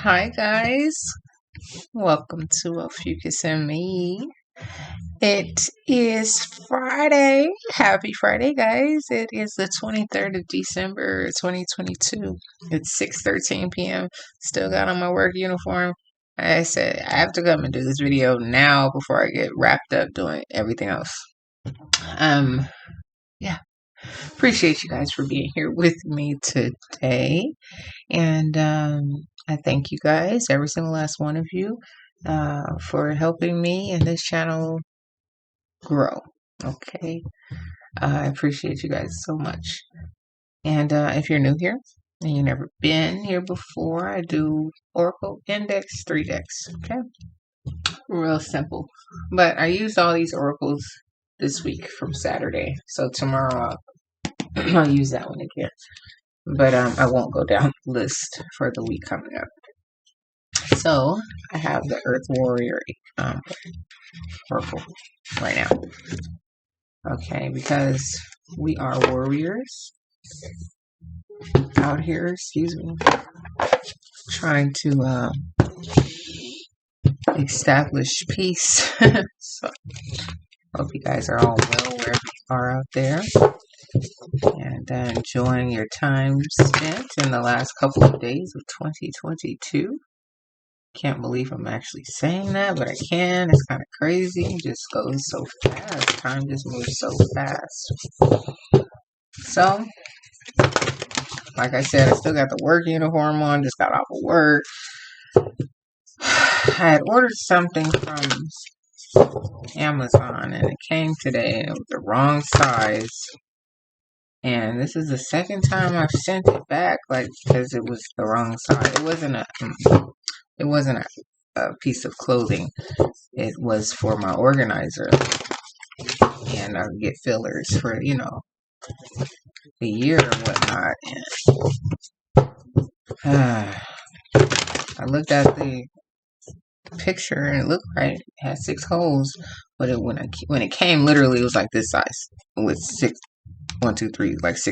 Hi guys, welcome to Ophiuchus and me. It is Friday. Happy Friday, guys. It is the 23rd of December, 2022. It's 6:13 p.m. Still got on my work uniform. I said I have to come and do this video now before I get wrapped up doing everything else. Yeah. Appreciate you guys for being here with me today. And I thank you guys, every single last one of you, for helping me and this channel grow. Okay. I appreciate you guys so much. And if you're new here and you've never been here before, I do Oracle Index 3 decks. Okay. Real simple. But I used all these oracles this week from Saturday. So tomorrow I'll use that one again. But I won't go down the list for the week coming up. So I have the Earth Warrior Oracle right now. Okay, because we are warriors out here, excuse me, trying to establish peace. So hope you guys are all well wherever you are out there. And enjoying your time spent in the last couple of days of 2022. Can't believe I'm actually saying that, but I can. It's kind of crazy. It just goes so fast. Time just moves so fast. So, like I said, I still got the work uniform on. Just got off of work. I had ordered something from Amazon, and it came today, and it was the wrong size. And this is the second time I've sent it back, like, because it was the wrong size. It wasn't a piece of clothing. It was for my organizer. And I get fillers for, the year and whatnot. And I looked at the picture and it looked right. It had 6 holes. But when it came, literally, it was like this size. With 6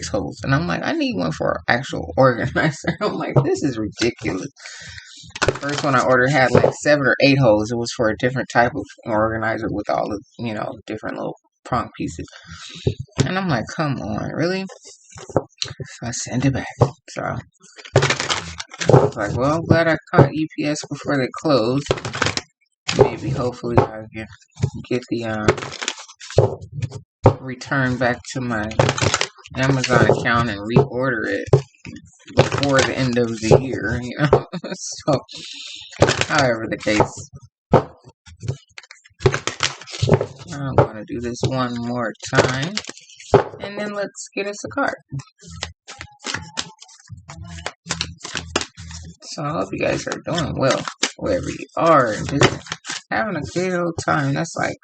holes. And I'm like, I need one for an actual organizer. I'm like, this is ridiculous. The first one I ordered had like 7 or 8 holes. It was for a different type of organizer with all the, different little prong pieces. And I'm like, come on, really? So I sent it back. So I was like, well, I'm glad I caught UPS before they closed. Maybe, hopefully, I can get the return back to my Amazon account and reorder it before the end of the year, So, however the case, I'm going to do this one more time, and then let's get us a card. So I hope you guys are doing well, wherever you are, and just having a good old time. That's like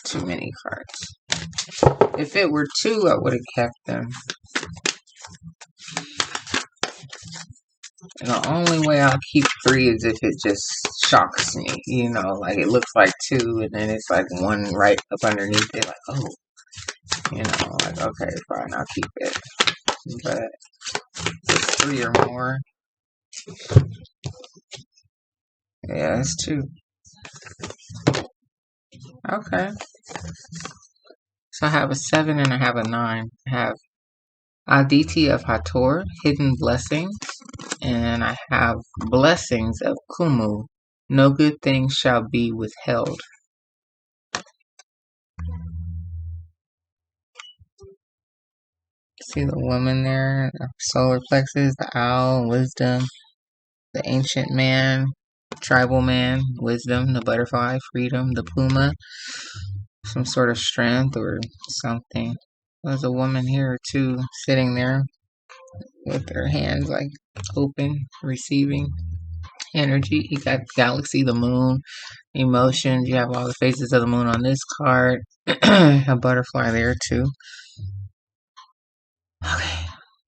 too many cards. If it were 2, I would have kept them. And the only way I'll keep 3 is if it just shocks me, like it looks like 2 and then it's like 1 right up underneath it, like, oh, like, okay, fine, I'll keep it. But it's 3 or more. Yeah, it's 2. Okay. So I have a 7 and I have a 9. I have Aditi of Hathor, Hidden Blessings, and I have Blessings of Kumu, No Good Thing Shall Be Withheld. See the woman there, the solar plexus, the owl, wisdom, the ancient man, tribal man, wisdom, the butterfly, freedom, the puma, some sort of strength or something. There's a woman here too, sitting there with her hands like open, receiving energy. You got galaxy, the moon, emotions. You have all the faces of the moon on this card. A butterfly there too. Okay,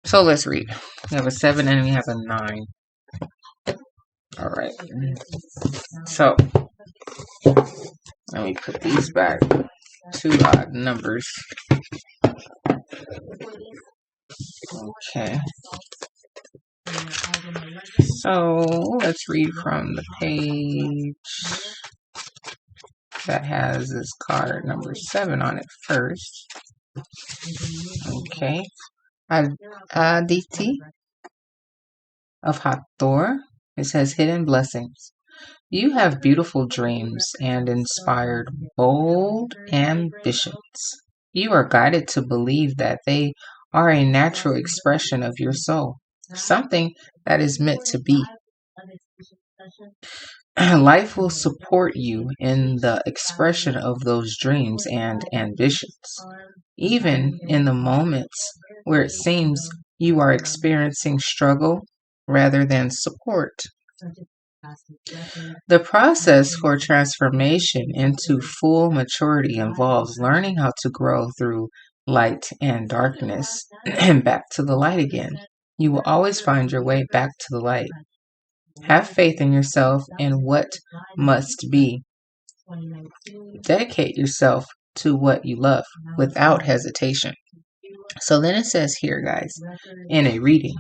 so let's read. We have a 7 and we have a 9. All right. So let me put these back. 2 odd numbers. Okay. So let's read from the page that has this card number 7 on it first. Okay. Aditi of Hathor. It says hidden blessings. You have beautiful dreams and inspired bold ambitions. You are guided to believe that they are a natural expression of your soul, something that is meant to be. Life will support you in the expression of those dreams and ambitions, even in the moments where it seems you are experiencing struggle rather than support. The process for transformation into full maturity involves learning how to grow through light and darkness and back to the light again. You will always find your way back to the light. Have faith in yourself and what must be. Dedicate yourself to what you love without hesitation. So then it says here, guys, in a reading,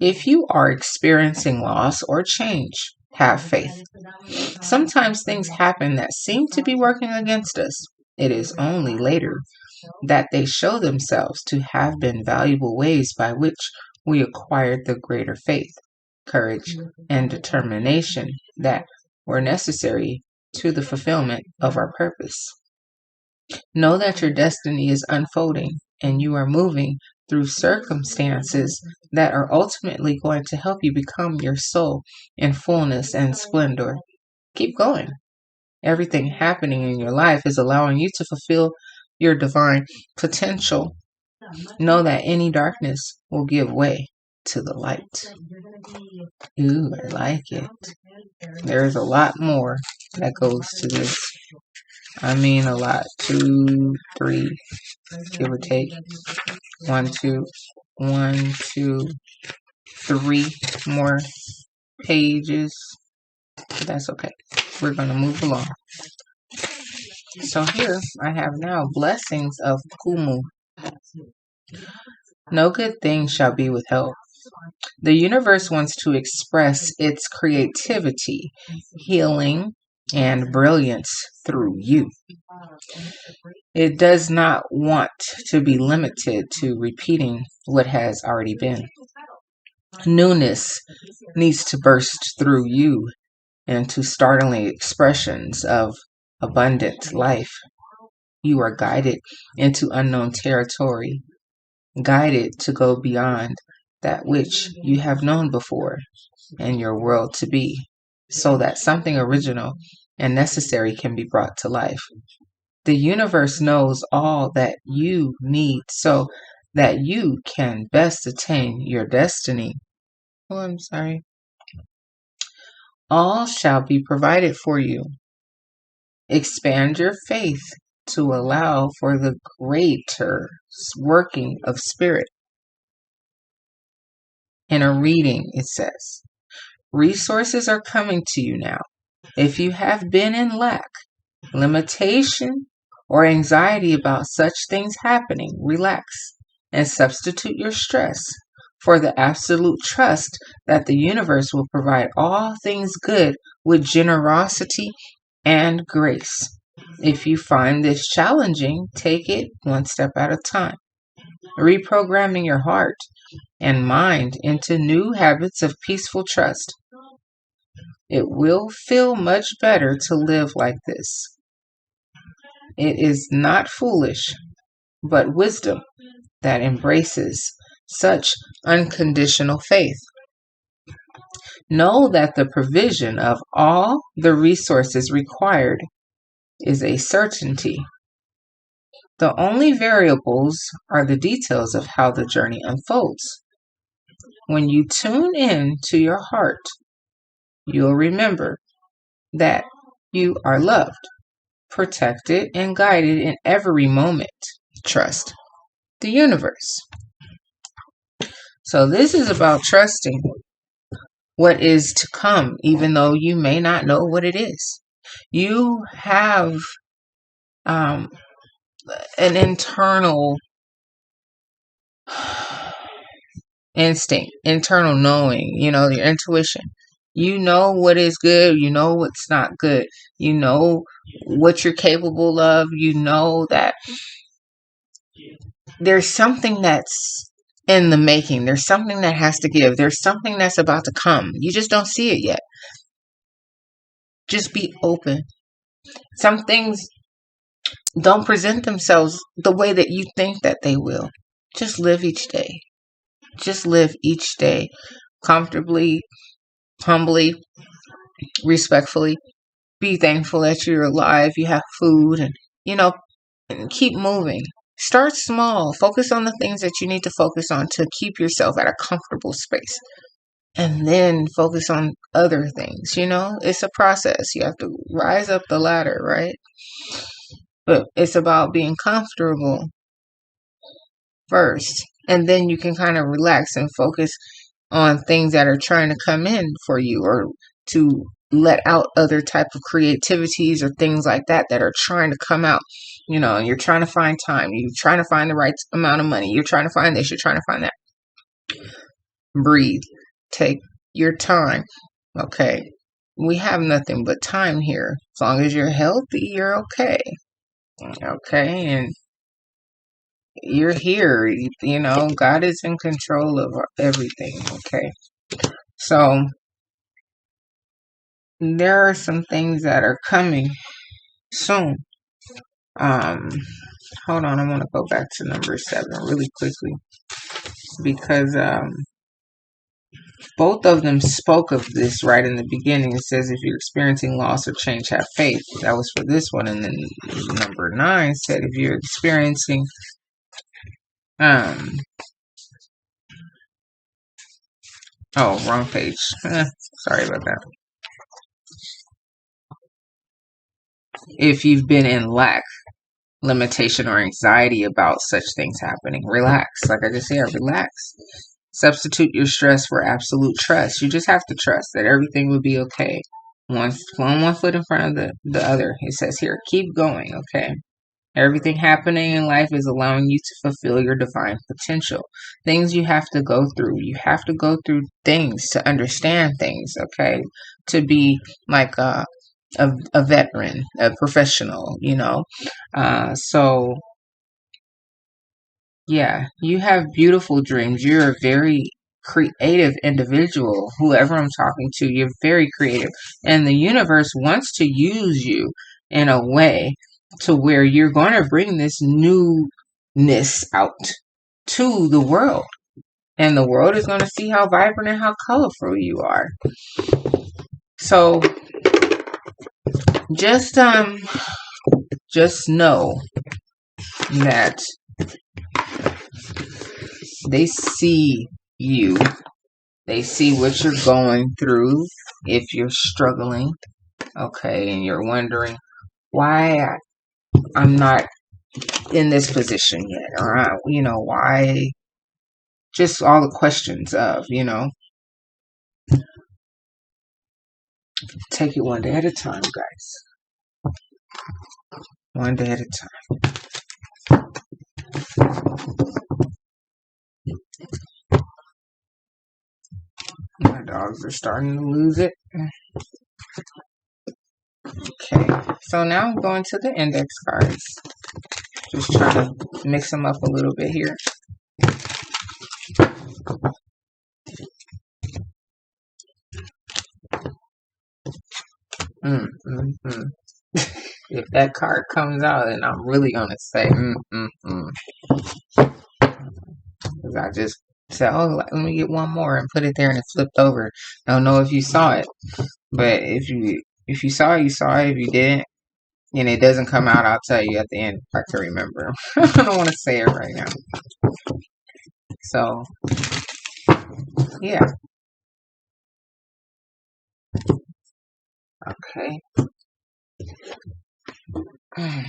if you are experiencing loss or change, have faith. Sometimes things happen that seem to be working against us. It is only later that they show themselves to have been valuable ways by which we acquired the greater faith, courage, and determination that were necessary to the fulfillment of our purpose. Know that your destiny is unfolding and you are moving through circumstances that are ultimately going to help you become your soul in fullness and splendor. Keep going. Everything happening in your life is allowing you to fulfill your divine potential. Know that any darkness will give way to the light. Ooh, I like it. There's a lot more that goes to this. I mean a lot. 2, 3, give or take. 1, 2, 3 more pages. That's okay. We're going to move along. So here I have now blessings of Kumu. No good thing shall be withheld. The universe wants to express its creativity, healing, and brilliance through you. It does not want to be limited to repeating what has already been. Newness needs to burst through you into startling expressions of abundant life. You are guided into unknown territory, guided to go beyond that which you have known before in your world to be, so that something original and necessary can be brought to life. The universe knows all that you need so that you can best attain your destiny. Oh, I'm sorry. All shall be provided for you. Expand your faith to allow for the greater working of spirit. In a reading, it says, resources are coming to you now. If you have been in lack, limitation, or anxiety about such things happening, relax and substitute your stress for the absolute trust that the universe will provide all things good with generosity and grace. If you find this challenging, take it one step at a time, reprogramming your heart and mind into new habits of peaceful trust. It will feel much better to live like this. It is not foolish, but wisdom that embraces such unconditional faith. Know that the provision of all the resources required is a certainty. The only variables are the details of how the journey unfolds. When you tune in to your heart, you'll remember that you are loved, protected, and guided in every moment. Trust the universe. So this is about trusting what is to come, even though you may not know what it is. You have an internal instinct, internal knowing, you know, your intuition. You know what is good, you know what's not good, you know what you're capable of, you know that there's something that's in the making, there's something that has to give, there's something that's about to come. You just don't see it yet. Just be open. Some things don't present themselves the way that you think that they will. Just live each day. Just live each day comfortably, humbly, respectfully. Be thankful that you're alive, you have food, and, you know, and keep moving. Start small. Focus on the things that you need to focus on to keep yourself at a comfortable space. And then focus on other things. You know, it's a process. You have to rise up the ladder, right? But it's about being comfortable first. And then you can kind of relax and focus on things that are trying to come in for you, or to let out other type of creativities or things like that that are trying to come out. You know, you're trying to find time. You're trying to find the right amount of money. You're trying to find this. You're trying to find that. Breathe. Take your time. Okay. We have nothing but time here. As long as you're healthy, you're okay. Okay. And you're here. You know, God is in control of everything. Okay. So there are some things that are coming soon. Hold on, I want to go back to number 7 really quickly, because both of them spoke of this right in the beginning. It says, if you're experiencing loss or change, have faith. That was for this one. And then number 9 said, if you're experiencing oh, wrong page. Sorry about that. If you've been in lack, limitation, or anxiety about such things happening, relax. Like I just said, relax. Substitute your stress for absolute trust. You just have to trust that everything will be okay. One foot in front of the other. It says here, keep going, okay? Everything happening in life is allowing you to fulfill your divine potential. Things you have to go through. You have to go through things to understand things, okay? To be like a veteran, a professional, you know? So, yeah, you have beautiful dreams. You're a very creative individual. Whoever I'm talking to, you're very creative. And the universe wants to use you in a way to where you're going to bring this newness out to the world. And the world is going to see how vibrant and how colorful you are. So just know that they see you. They see what you're going through. If you're struggling, okay, and you're wondering why I'm not in this position yet, or you know, why, just all the questions of, you know, take it one day at a time, guys. One day at a time. My dogs are starting to lose it. Okay, so now I'm going to the index cards. Just trying to mix them up a little bit here. If that card comes out, then I'm really gonna say because I just said, oh, let me get one more and put it there, and it flipped over. I don't know if you saw it, but if you saw it, you saw it. If you didn't, and it doesn't come out, I'll tell you at the end if I can remember. I don't want to say it right now. So, yeah. Okay. My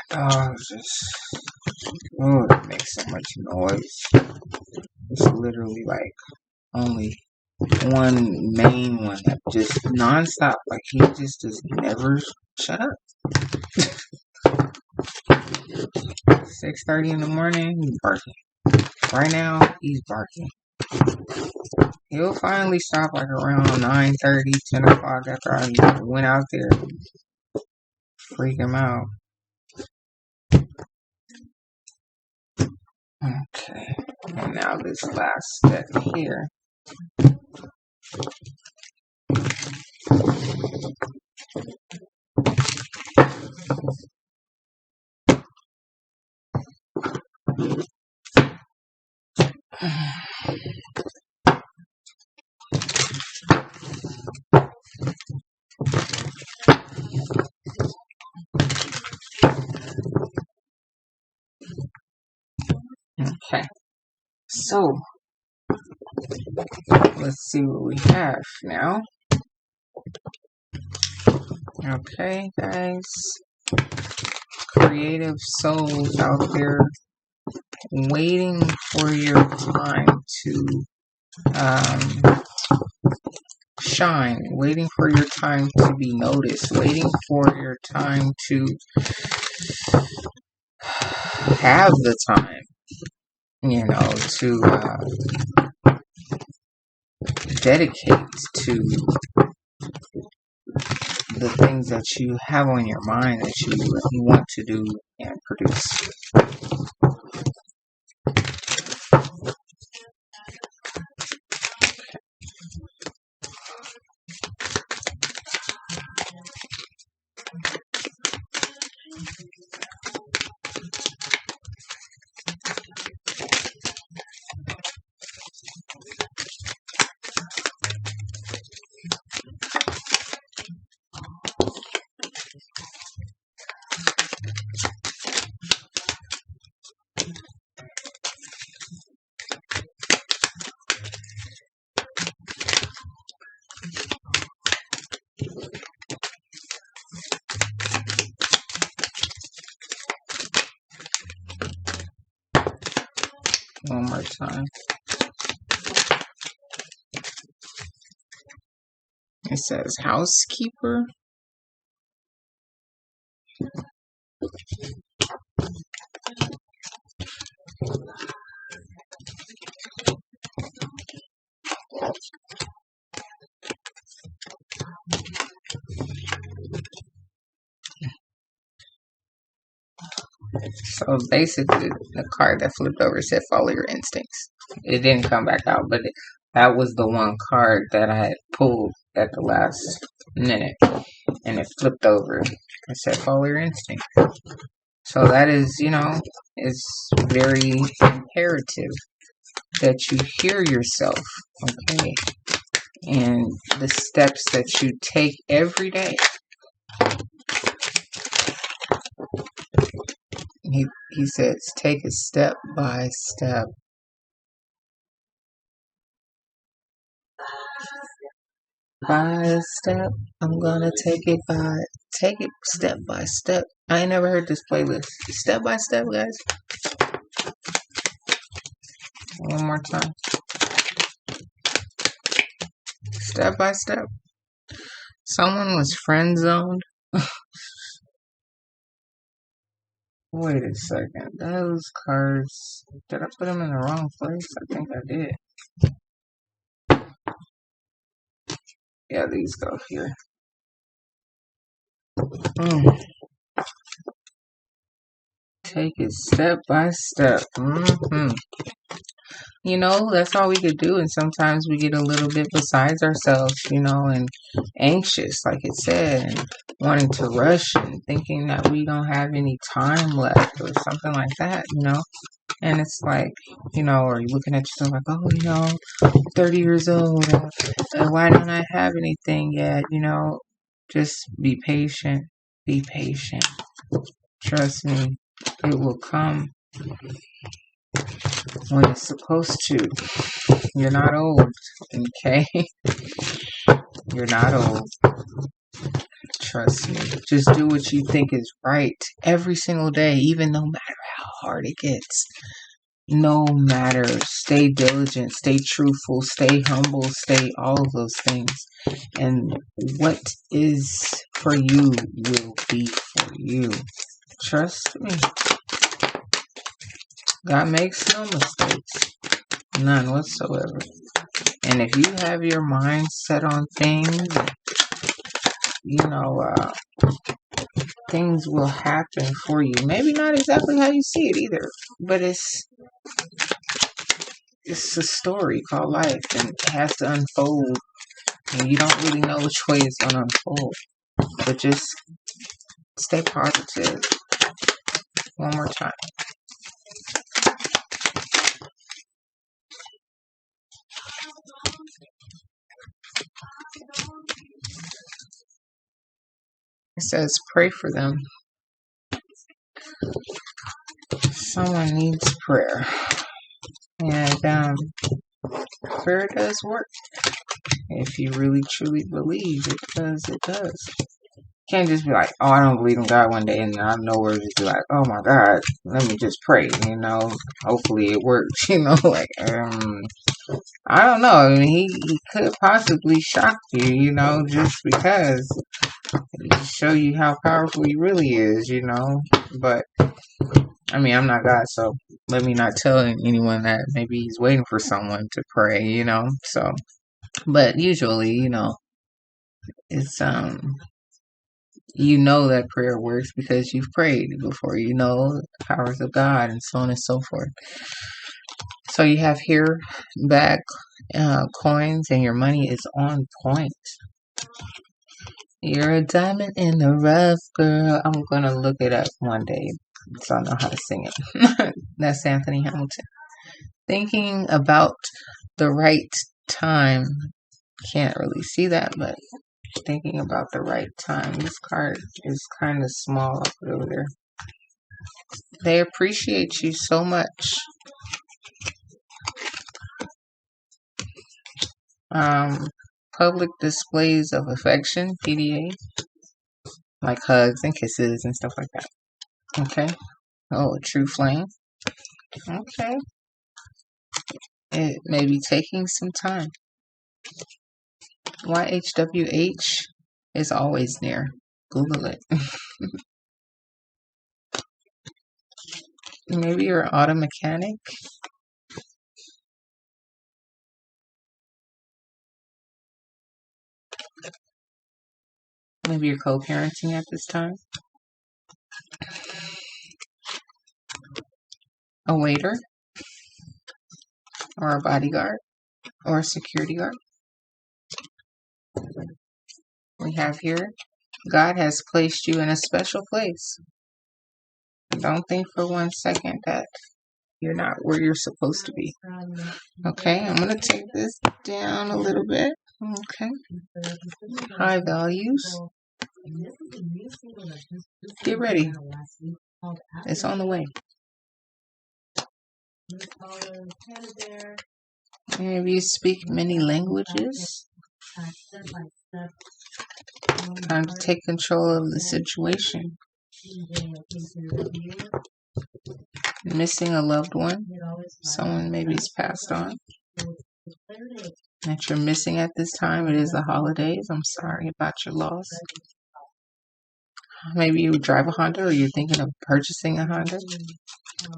dogs just, oh, it makes so much noise. Just literally like only one main one that just nonstop. Like he just does never shut up. 6:30 in the morning, he's barking. Right now, he's barking. He'll finally stop like around 9:30, 10 o'clock after I went out there and freak him out. Okay, and now this last step here. Okay, so let's see what we have now. Okay, guys, creative souls out there waiting for your time to shine, waiting for your time to be noticed, waiting for your time to have the time, you know, to dedicate to the things that you have on your mind that you want to do and produce. One more time. It says housekeeper. So basically, the card that flipped over said follow your instincts. It didn't come back out, but that was the one card that I had pulled at the last minute, and it flipped over. It said follow your instinct. So that is, you know, is very imperative that you hear yourself, okay, and the steps that you take every day. He says, take it step by step. By step, I'm gonna take it step by step. I ain't never heard this playlist. Step by step, guys. One more time. Step by step. Someone was friend zoned. Wait a second. Those cards, did I put them in the wrong place? I think I did. Yeah, these go here. Take it step by step. You know, that's all we could do. And sometimes we get a little bit besides ourselves, you know, and anxious, like it said, and wanting to rush and thinking that we don't have any time left or something like that, you know. And it's like, you know, or you're looking at yourself like, oh, you know, I'm 30 years old. Why don't I have anything yet? You know, just be patient. Be patient. Trust me, it will come when it's supposed to. You're not old, okay? You're not old. Trust me. Just do what you think is right every single day, even no matter how hard it gets. no matter. Stay diligent, stay truthful, stay humble, stay all of those things. And what is for you will be for you. Trust me. God makes no mistakes. None whatsoever. And if you have your mind set on things, things will happen for you. Maybe not exactly how you see it either, but it's a story called life, and it has to unfold, and you don't really know which way it's going to unfold. But just stay positive. One more time. It says pray for them. Someone needs prayer. And prayer does work. If you really truly believe it does, it does. You can't just be like, oh, I don't believe in God one day, and out of nowhere just be like, oh my God, let me just pray, hopefully it works, like, I don't know. I mean, he could possibly shock you, just because to show you how powerful he really is, but I mean, I'm not God, so let me not tell anyone that maybe he's waiting for someone to pray, so, but usually, it's, that prayer works because you've prayed before, the powers of God and so on and so forth. So you have here back coins, and your money is on point. You're a diamond in the rough, girl. I'm going to look it up one day so I know how to sing it. That's Anthony Hamilton. Thinking about the right time. Can't really see that, but thinking about the right time. This card is kind of small. I'll put it over there. They appreciate you so much. Public displays of affection, PDA, like hugs and kisses and stuff like that. Okay. Oh, a true flame. Okay. It may be taking some time. YHWH is always near. Google it. Maybe you're an auto mechanic. Maybe you're co-parenting at this time. A waiter. Or a bodyguard. Or a security guard. We have here, God has placed you in a special place. Don't think for 1 second that you're not where you're supposed to be. Okay, I'm going to take this down a little bit. Okay. High values. Get ready. It's on the way. Maybe you speak many languages. Time to take control of the situation. Missing a loved one. Someone maybe is passed on. That you're missing at this time. It is the holidays. I'm sorry about your loss. Maybe you drive a Honda, or you're thinking of purchasing a Honda.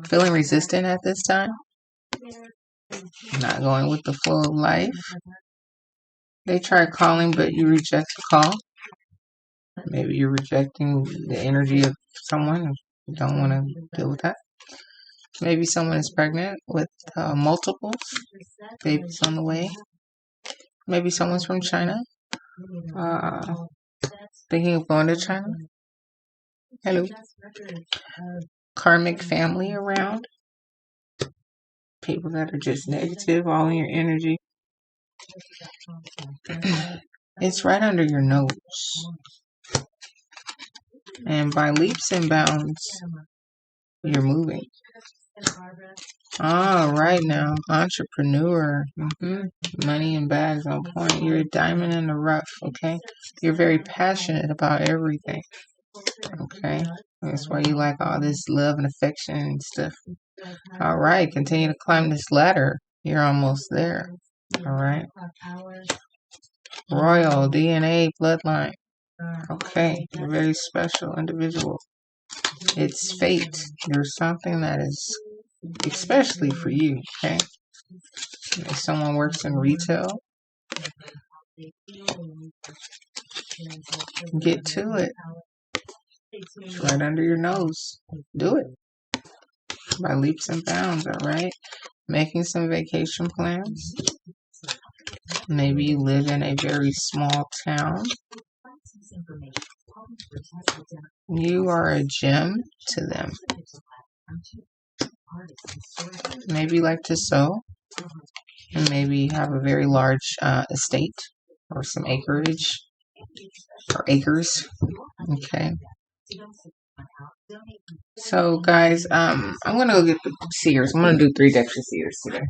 Feeling resistant at this time. Not going with the flow of life. They try calling, but you reject the call. Maybe you're rejecting the energy of someone. You don't want to deal with that. Maybe someone is pregnant with multiples. Baby's on the way. Maybe someone's from China. Thinking of going to China. Hello. Karmic family around. People that are just negative, all in your energy. It's right under your nose. And by leaps and bounds, you're moving. Right now, entrepreneur. Money and bags on point. You're a diamond in the rough, okay? You're very passionate about everything, okay? That's why you like all this love and affection and stuff. All right, continue to climb this ladder. You're almost there. All right. Royal DNA bloodline. Okay, you're a very special individual. It's fate. There's something that is especially for you, okay? If someone works in retail, get to it. It's right under your nose. Do it. By leaps and bounds, all right? Making some vacation plans. Maybe you live in a very small town. You are a gem to them. Maybe you like to sew. And maybe you have a very large estate or some acreage or acres. Okay. So guys, I'm gonna go get the seers. I'm gonna do 3 decks of seers today.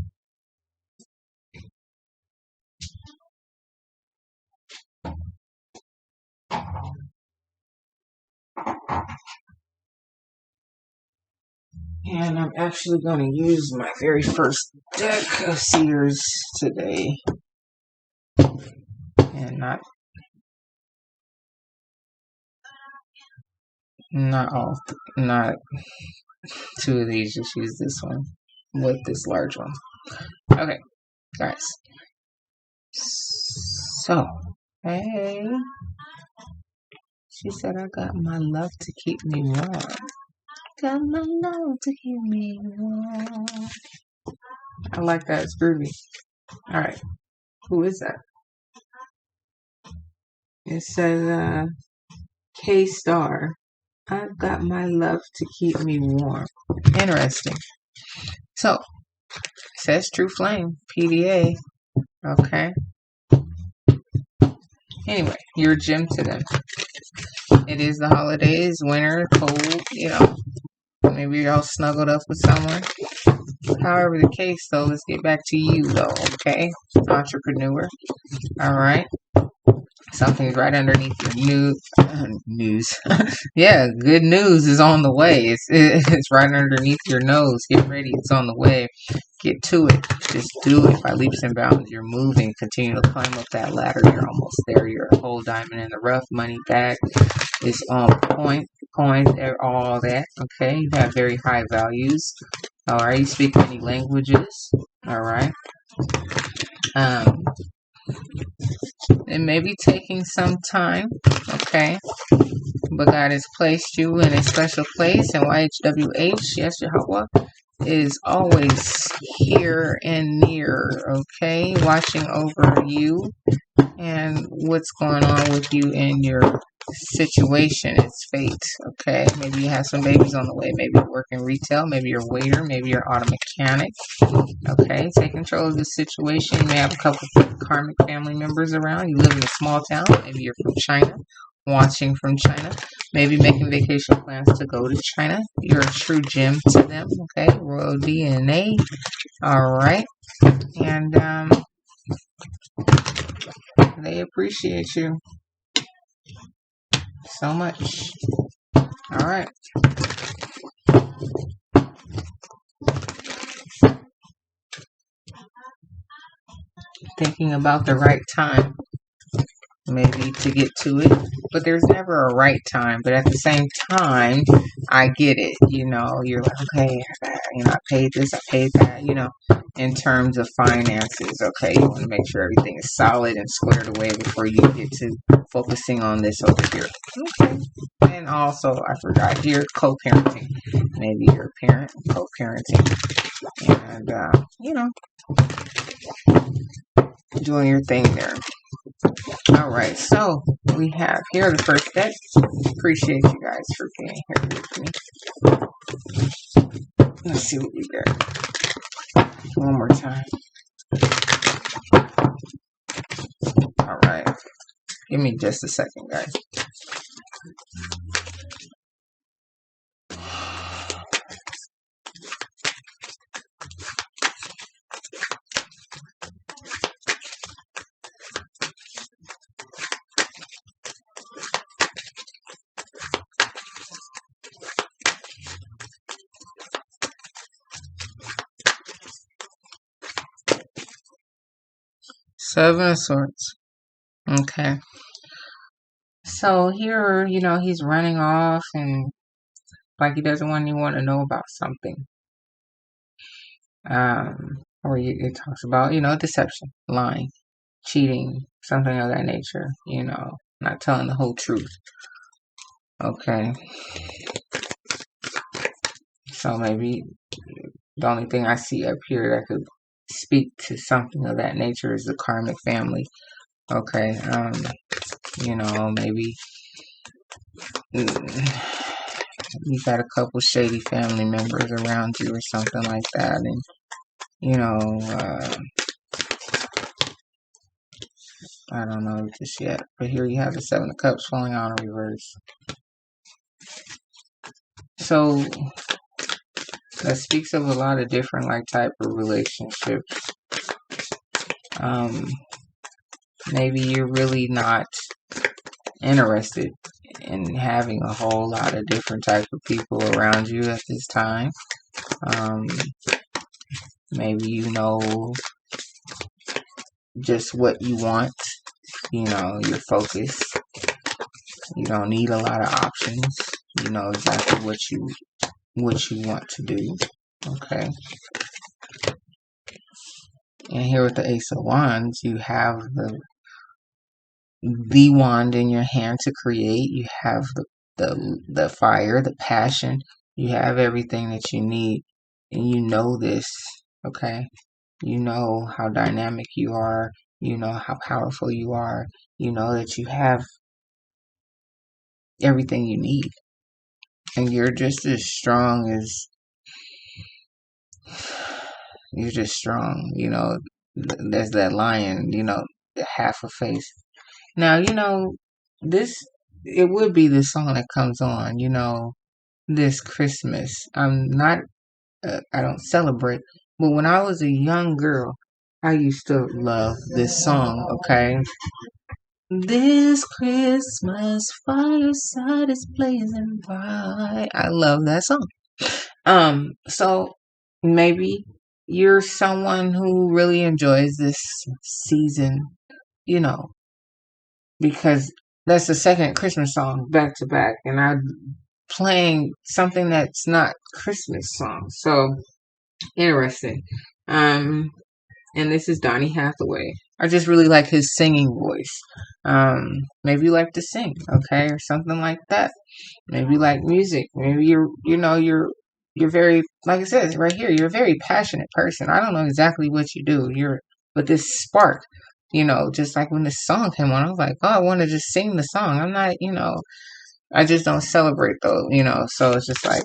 And I'm actually going to use my very first deck of seers today. And not not 2 of these, just use this one with this large one. Okay, guys. So, hey. She said, I got my love to keep me warm. Got my love to keep me warm. I like that. It's groovy. Alright. Who is that? It says, K-Star. I've got my love to keep me warm. Interesting. So, it says True Flame. PDA. Okay. Anyway, you're a gem to them. It is the holidays, winter, cold, you know. Maybe you're all snuggled up with someone. However the case, though, let's get back to you, though, okay? Entrepreneur. All right. Something's right underneath your news. Yeah, good news is on the way. It's right underneath your nose. Get ready. It's on the way. Get to it. Just do it by leaps and bounds. You're moving. Continue to climb up that ladder. You're almost there. You're a whole diamond in the rough. Money back is on point. Coins, all that. Okay. You have very high values. All right. You speak many languages. All right. It may be taking some time, okay, but God has placed you in a special place, and YHWH, yes, Jehovah, is always here and near, okay, watching over you and what's going on with you in your situation. It's fate, okay? Maybe you have some babies on the way. Maybe you work in retail. Maybe you're a waiter. Maybe you're an auto mechanic. Okay, take control of the situation. You may have a couple of karmic family members around. You live in a small town. Maybe you're from China, watching from China. Maybe making vacation plans to go to China. You're a true gem to them, okay? Royal DNA. All right. And they appreciate you so much. All right. Thinking about the right time, maybe, to get to it, but there's never a right time. But at the same time, I get it. You know, you're like, okay, I paid this, I paid that. You know, in terms of finances, okay, you want to make sure everything is solid and squared away before you get to focusing on this over here. Okay. And also, I forgot, you're co-parenting. Maybe you're a parent, co-parenting, and doing your thing there. All right, so we have here the first deck. Appreciate you guys for being here with me. Let's see what we get. One more time. All right, give me just a second, guys. Seven of Swords. Okay. So here, he's running off and like he doesn't want anyone to know about something. Or it talks about, deception, lying, cheating, something of that nature, not telling the whole truth. Okay. So maybe the only thing I see up here that could speak to something of that nature is the karmic family. Okay. Maybe you got a couple shady family members around you or something like that, and I don't know just yet. But here you have the Seven of Cups falling out in reverse. So that speaks of a lot of different type of relationships. Maybe you're really not interested in having a whole lot of different type of people around you at this time. Maybe just what you want. Your focus. You don't need a lot of options. You know exactly what you want to do. Okay. And here with the Ace of Wands, you have the wand in your hand to create. You have the fire, the passion. You have everything that you need, and you know this. Okay. You know how dynamic you are. You know how powerful you are. You know that you have everything you need. And you're just as strong as you're just strong. There's that lion, half a face. Now, this, it would be the song that comes on, this Christmas. I don't celebrate, but when I was a young girl, I used to love this song, okay? This Christmas fireside is blazing bright. I love that song. So maybe you're someone who really enjoys this season, because that's the second Christmas song back to back, and I'm playing something that's not Christmas song. So interesting. And this is Donny Hathaway. I just really like his singing voice. Maybe you like to sing, okay, or something like that. Maybe you like music. Maybe you're very, like I said, right here, you're a very passionate person. I don't know exactly what you do. But this spark, just like when this song came on, I was like, oh, I want to just sing the song. I'm not, I just don't celebrate though, so it's just like,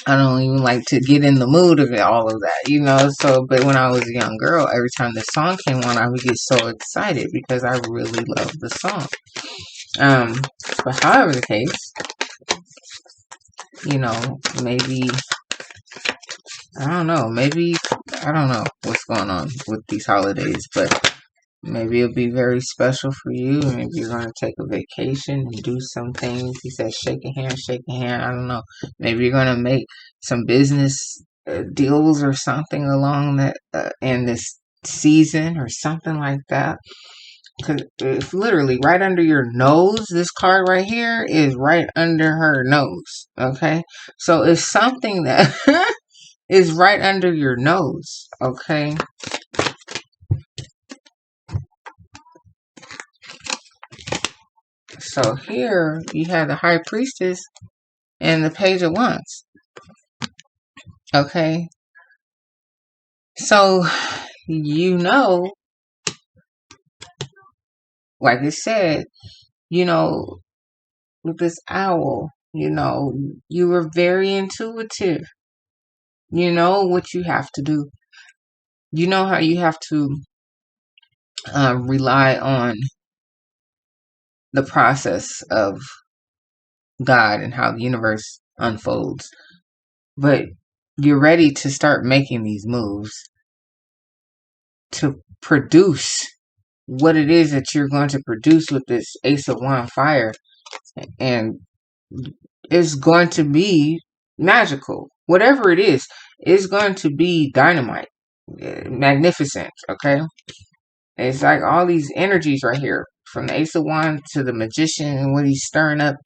I don't even like to get in the mood of it, all of that, so, but when I was a young girl, every time the song came on, I would get so excited because I really loved the song. But however the case, maybe, I don't know, I don't know what's going on with these holidays, but maybe it'll be very special for you. Maybe you're going to take a vacation and do some things. He says, shake a hand, shake a hand. I don't know. Maybe you're going to make some business deals or something along that in this season or something like that. Because it's literally right under your nose. This card right here is right under her nose. Okay. So it's something that is right under your nose. Okay. So here you have the High Priestess and the Page of Wands. Okay. So, like I said, with this owl, you were very intuitive. You know what you have to do. You know how you have to rely on the process of God and how the universe unfolds. But you're ready to start making these moves to produce what it is that you're going to produce with this Ace of Wands fire. And it's going to be magical. Whatever it is, it's going to be dynamite. Magnificent, okay? It's like all these energies right here, from the Ace of Wands to the Magician and what he's stirring up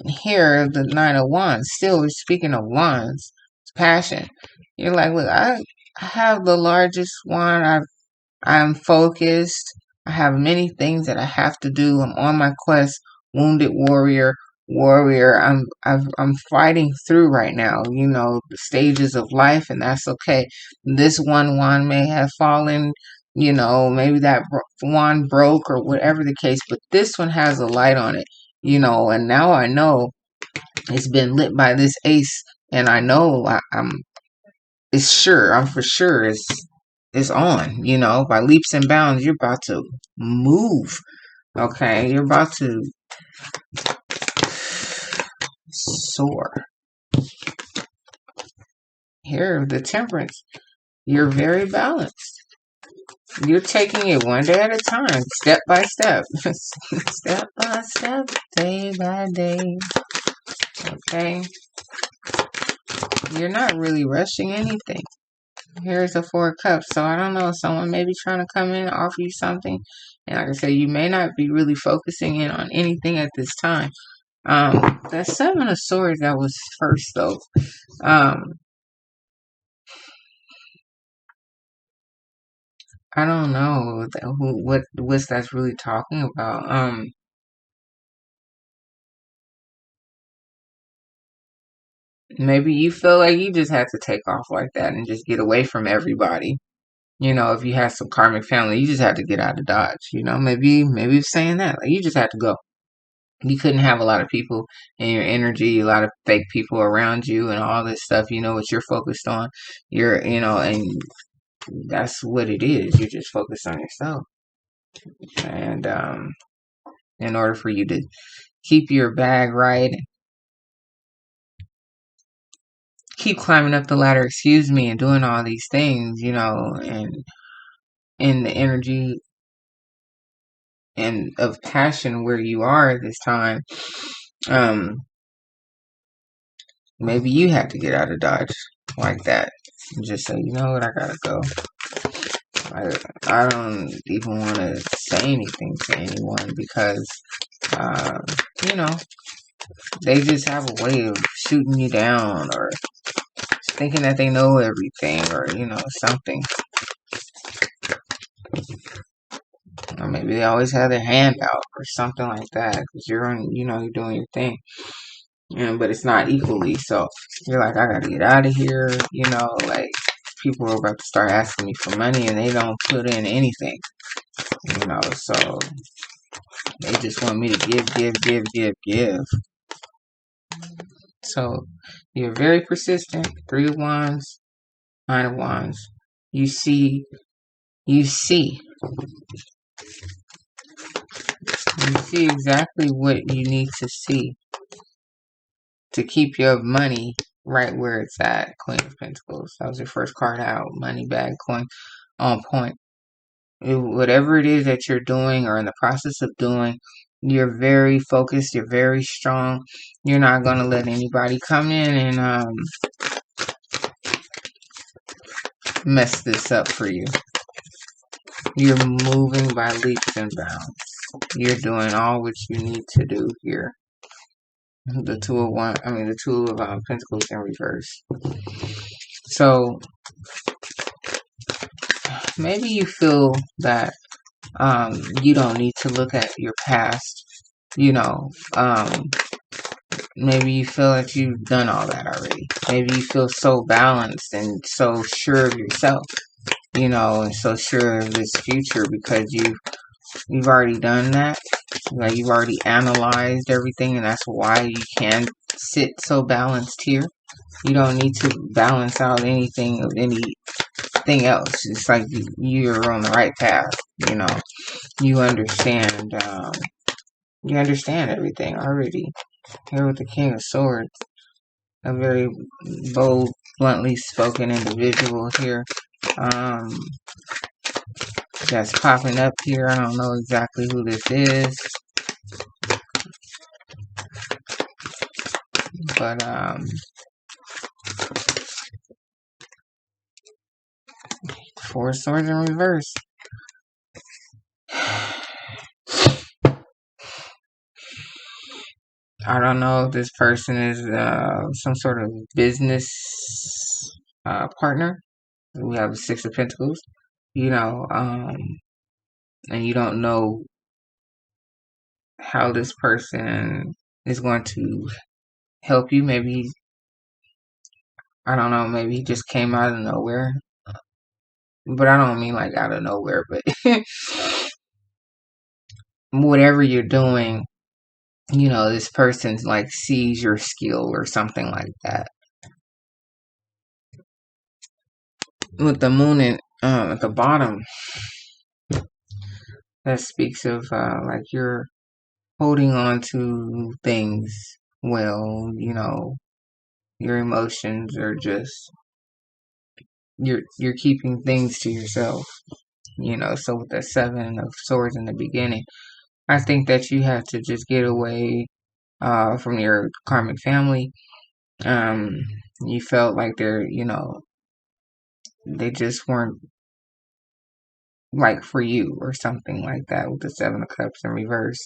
here, the Nine of Wands. Still, we're speaking of wands. It's passion. You're like, look, I have the largest wand. I'm focused. I have many things that I have to do. I'm on my quest. Wounded warrior. I'm fighting through right now. You know, the stages of life, and that's okay. This one wand may have fallen. You know, maybe that wand broke or whatever the case, but this one has a light on it. You know, and now I know it's been lit by this ace, and I know it's sure. I'm for sure it's on. You know, by leaps and bounds, you're about to move. Okay, you're about to soar. Here, the Temperance. You're very balanced. You're taking it one day at a time, step by step, step by step, day by day. Okay, you're not really rushing anything. Here's the Four of Cups. So I don't know, someone may be trying to come in and offer you something. And like I said, you may not be really focusing in on anything at this time. That Seven of Swords that was first though. I don't know what's that's really talking about. Maybe you feel like you just had to take off like that and just get away from everybody. You know, if you had some karmic family, you just had to get out of Dodge. You know, maybe it's saying that. Like you just had to go. You couldn't have a lot of people in your energy, a lot of fake people around you and all this stuff. You know what you're focused on. And that's what it is. You're just focused on yourself. And in order for you to keep your bag right, keep climbing up the ladder, and doing all these things, and in the energy and of passion where you are at this time, um, maybe you have to get out of Dodge like that. And just say, you know what, I gotta go. I don't even want to say anything to anyone because, uh, you know, they just have a way of shooting you down or thinking that they know everything or, something. Or maybe they always have their hand out or something like that because you're doing your thing. But it's not equally. So you're like, I gotta get out of here. Like people are about to start asking me for money and they don't put in anything. So they just want me to give. So you're very persistent. Three of Wands, Nine of Wands. You see exactly what you need to see to keep your money right where it's at. Queen of Pentacles. That was your first card out. Money bag, coin, on point. Whatever it is that you're doing or in the process of doing, you're very focused. You're very strong. You're not going to let anybody come in and mess this up for you. You're moving by leaps and bounds. You're doing all what you need to do here. The Two of Pentacles in reverse. So maybe you feel that you don't need to look at your past. Maybe you feel that you've done all that already. Maybe you feel so balanced and so sure of yourself, and so sure of this future because you've already done that. Like you've already analyzed everything, and that's why you can sit so balanced here. You don't need to balance out anything of anything else. It's like you're on the right path. You understand. You understand everything already. Here with the King of Swords, a very bold, bluntly spoken individual here. That's popping up here. I don't know exactly who this is. But Four of Swords in reverse. I don't know if this person is some sort of business partner. We have the Six of Pentacles, you know, and you don't know how this person is going to help you. Maybe, I don't know, maybe he just came out of nowhere. But I don't mean like out of nowhere, but whatever you're doing, you know, this person's like sees your skill or something like that. With the moon at the bottom, that speaks of like you're holding on to things well, you know, your emotions are just you're keeping things to yourself, you know. So with the Seven of Swords in the beginning, I think that you have to just get away from your karmic family. You felt like they're, you know, they just weren't like for you or something like that with the Seven of Cups in reverse.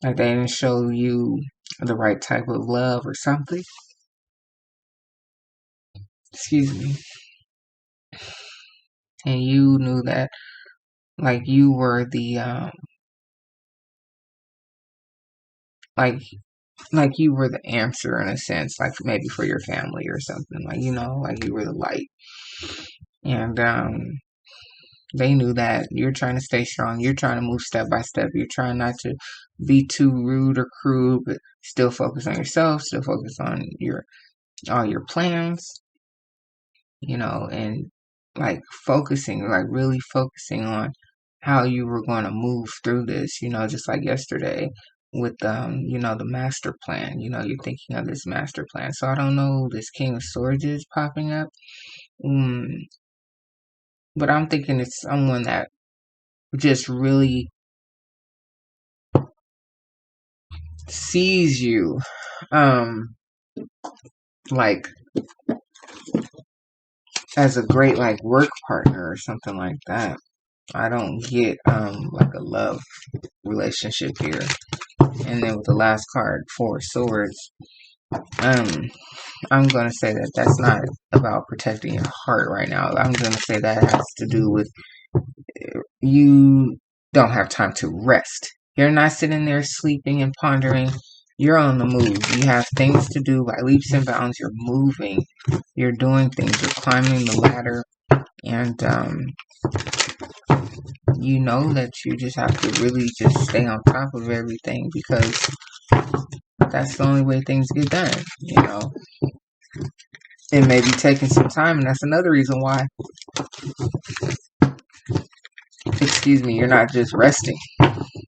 Like they didn't show you the right type of love or something. Excuse me. And you knew that like you were the like you were the answer in a sense, like maybe for your family or something. Like, you know, like you were the light. And they knew that you're trying to stay strong. You're trying to move step by step. You're trying not to be too rude or crude, but still focus on yourself, still focus on all your plans, you know, and like focusing, like really focusing on how you were going to move through this, you know, just like yesterday with you know, the master plan. You know, you're thinking of this master plan. So I don't know, this King of Swords is popping up. But I'm thinking it's someone that just really sees you like as a great like work partner or something like that. I don't get like a love relationship here. And then with the last card, Four of Swords, I'm gonna say that that's not about protecting your heart right now. I'm gonna say that has to do with you don't have time to rest. You're not sitting there sleeping and pondering. You're on the move. You have things to do by leaps and bounds. You're moving. You're doing things. You're climbing the ladder. And you know that you just have to really just stay on top of everything because that's the only way things get done, you know. It may be taking some time, and that's another reason why, excuse me, you're not just resting.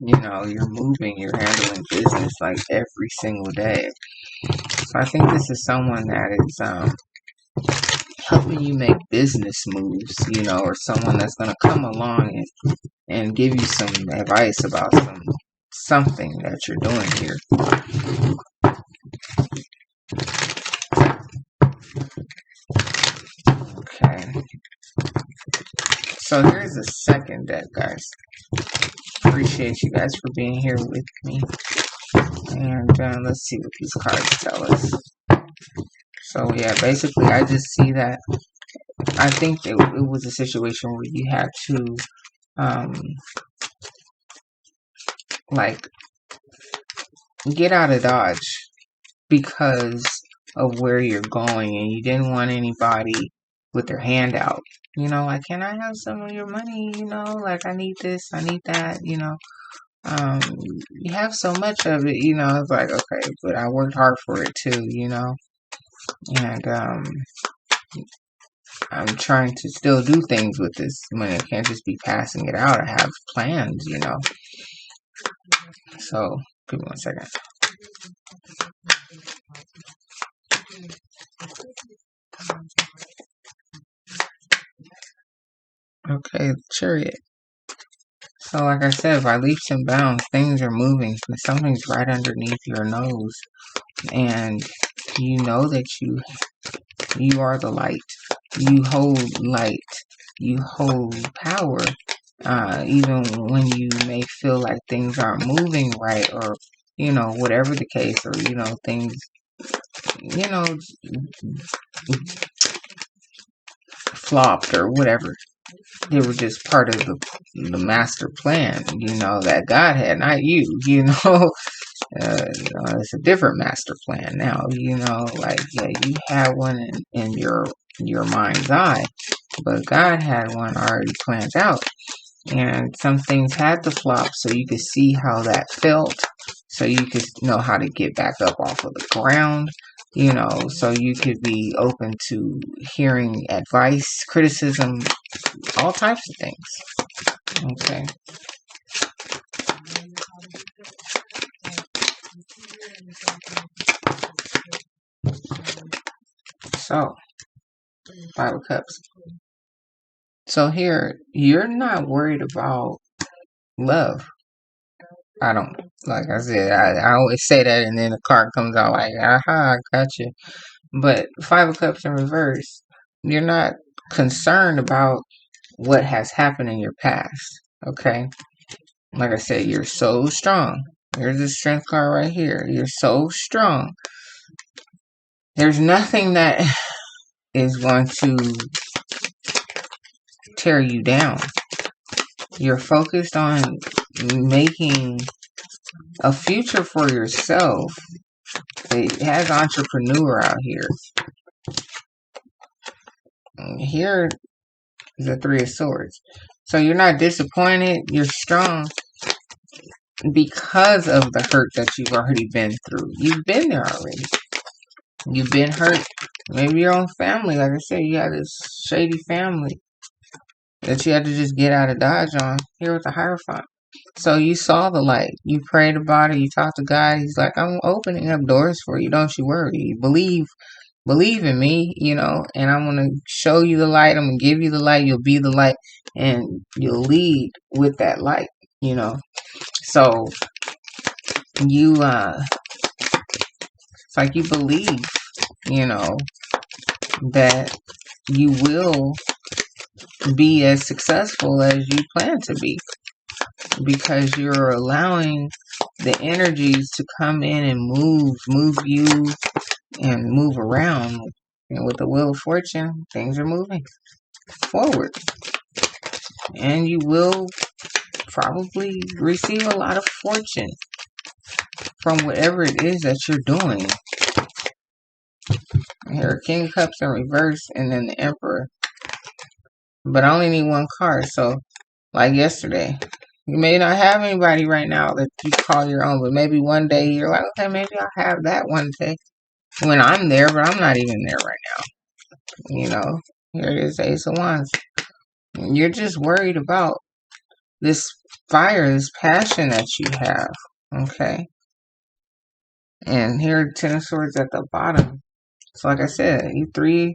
You know, you're moving, you're handling business like every single day. So I think this is someone that is helping you make business moves, you know, or someone that's going to come along and give you some advice about something that you're doing here. Okay. So here's the second deck, guys. Appreciate you guys for being here with me. And let's see what these cards tell us. So yeah, basically I just see that I think it was a situation where you had to like get out of Dodge because of where you're going, and you didn't want anybody with their hand out. You know, like, can I have some of your money? You know, like, I need this, I need that, you know. You have so much of it, you know, it's like, okay, but I worked hard for it too, you know. And I'm trying to still do things with this money. I can't just be passing it out. I have plans, you know. So, give me 1 second. Okay, the Chariot. So, like I said, by leaps and bounds, things are moving. Something's right underneath your nose, and you know that you are the light. You hold light. You hold power. even when you may feel like things aren't moving right, or whatever the case, or things you know flopped or whatever. They were just part of the master plan, that God had, not you. It's a different master plan now. Like, yeah, you had one in your mind's eye, but God had one already planned out. And some things had to flop so you could see how that felt, so you could know how to get back up off of the ground, so you could be open to hearing advice, criticism, all types of things. Okay. So, 5 of Cups. So here, you're not worried about love. I don't, like I said, I always say that, and then the card comes out like, aha, I got you. But 5 of Cups in reverse, you're not concerned about what has happened in your past. Okay. Like I said, you're so strong. Here's the strength card right here. You're so strong. There's nothing that is going to tear you down. You're focused on making a future for yourself. It has entrepreneur out here. Here is the 3 of Swords. So you're not disappointed. You're strong because of the hurt that you've already been through. You've been there already. You've been hurt. Maybe your own family. Like I said, you had this shady family that you had to just get out of Dodge on. Here with the Hierophant. So you saw the light. You prayed about it. You talked to God. He's like, I'm opening up doors for you. Don't you worry. Believe in me, and I'm going to show you the light. I'm going to give you the light. You'll be the light, and you'll lead with that light, So you, it's like you believe, that you will be as successful as you plan to be, because you're allowing the energies to come in and move you and move around. And with the Wheel of Fortune, things are moving forward, and you will probably receive a lot of fortune from whatever it is that you're doing. Here, King of Cups in reverse, and then the Emperor. But I only need 1 card, so like yesterday, you may not have anybody right now that you call your own, but maybe one day you're like, okay, maybe I'll have that one day when I'm there, but I'm not even there right now. Here it is, Ace of Wands. You're just worried about this fire, this passion that you have, okay? And here, 10 of Swords at the bottom. So like I said, you 3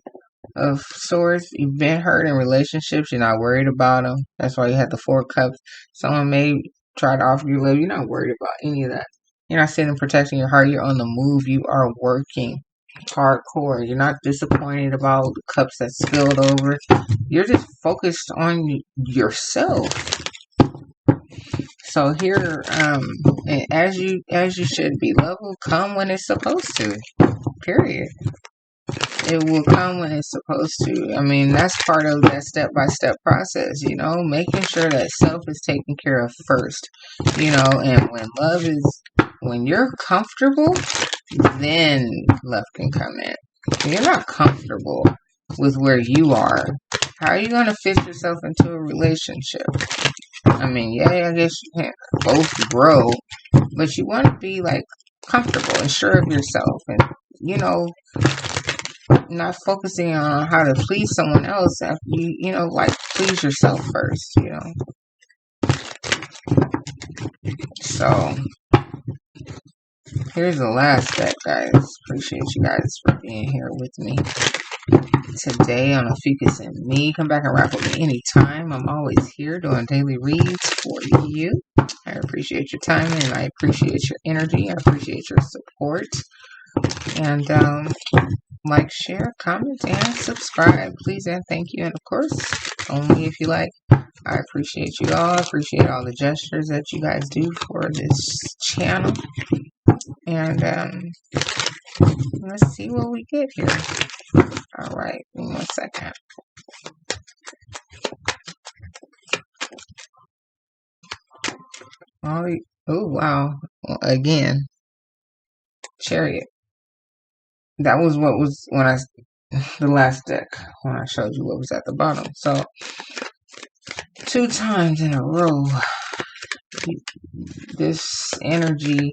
of Swords, you've been hurt in relationships, you're not worried about them. That's why you had the 4 Cups. Someone may try to offer you love, you're not worried about any of that. You're not sitting protecting your heart, you're on the move, you are working hardcore. You're not disappointed about the cups that spilled over. You're just focused on yourself. So here, as you should be, love will come when it's supposed to. Period. It will come when it's supposed to. I mean, that's part of that step-by-step process, making sure that self is taken care of first, and when you're comfortable, then love can come in. If you're not comfortable with where you are, how are you going to fit yourself into a relationship? I mean, yeah, I guess you can't both grow, but you want to be like comfortable and sure of yourself, and not focusing on how to please someone else after you like please yourself first, So here's the last deck, guys. Appreciate you guys for being here with me today on Ophiuchus and me. Come back and rock with me anytime. I'm always here doing daily reads for you. I appreciate your time, and I appreciate your energy. I appreciate your support. And like, share, comment, and subscribe, please and thank you. And of course, only if you like. I appreciate you all. I appreciate all the gestures that you guys do for this channel. And let's see what we get here. All right, give me 1 second. Oh wow! Again, Chariot. That was what was when the last deck when I showed you what was at the bottom. So 2 times in a row, this energy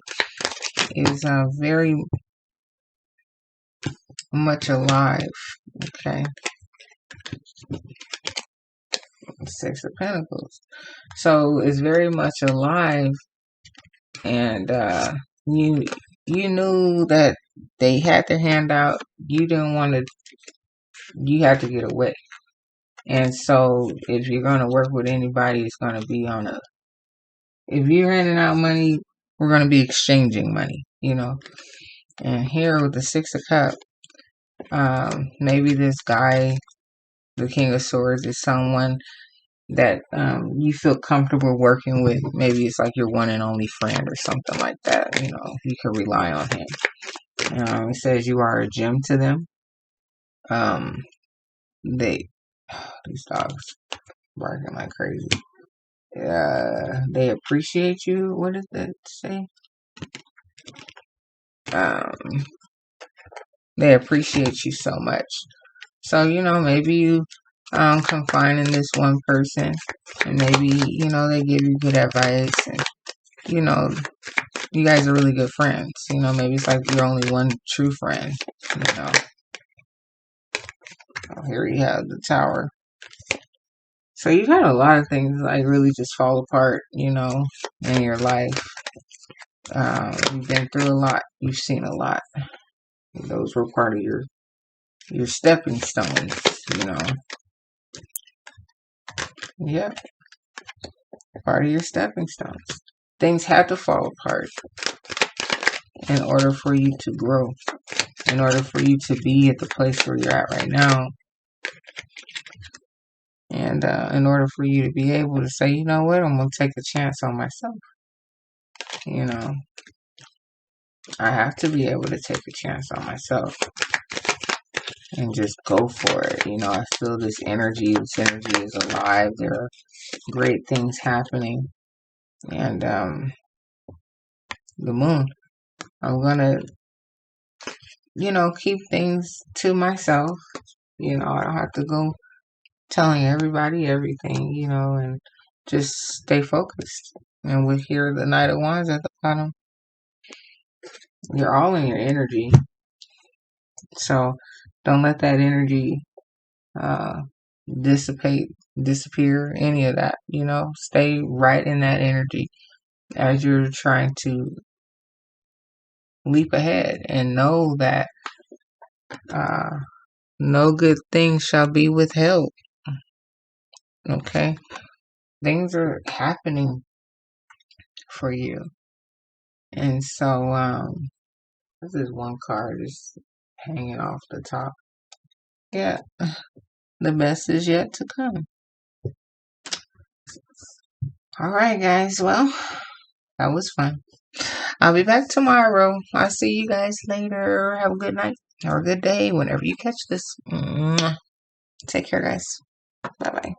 is very much alive. Okay, 6 of Pentacles. So it's very much alive, and you knew that they had their hand out. You didn't want to. You had to get away. And so if you're going to work with anybody, it's going to be on a. If you're handing out money, we're going to be exchanging money, you know. And here with the 6 of Cups, maybe this guy, the King of Swords, is someone that you feel comfortable working with. Maybe it's like your one and only friend or something like that. You know, you can rely on him. It says you are a gem to them. These dogs barking like crazy. They appreciate you. What does that say? They appreciate you so much. So, you know, maybe you confine in this one person, and maybe, you know, they give you good advice, and, you know, you guys are really good friends. You know, maybe it's like you're only one true friend, you know. Oh, here you have the Tower. So you've had a lot of things like really just fall apart, you know, in your life. You've been through a lot. You've seen a lot. Those were part of your stepping stones, you know. Yeah, part of your stepping stones. Things had to fall apart in order for you to grow, in order for you to be at the place where you're at right now. And in order for you to be able to say, you know what, I'm going to take a chance on myself. You know, I have to be able to take a chance on myself and just go for it. You know, I feel this energy. This energy is alive. There are great things happening. And the Moon, I'm going to, you know, keep things to myself. You know, I don't have to go telling everybody everything, you know, and just stay focused. And with here, the Knight of Wands at the bottom, you're all in your energy. So don't let that energy disappear, any of that, you know. Stay right in that energy as you're trying to leap ahead, and know that no good thing shall be withheld. Okay? Things are happening for you. And so, this is one card just hanging off the top. Yeah, the best is yet to come. Alright, guys. Well, that was fun. I'll be back tomorrow. I'll see you guys later. Have a good night or a good day whenever you catch this. Take care, guys. Bye-bye.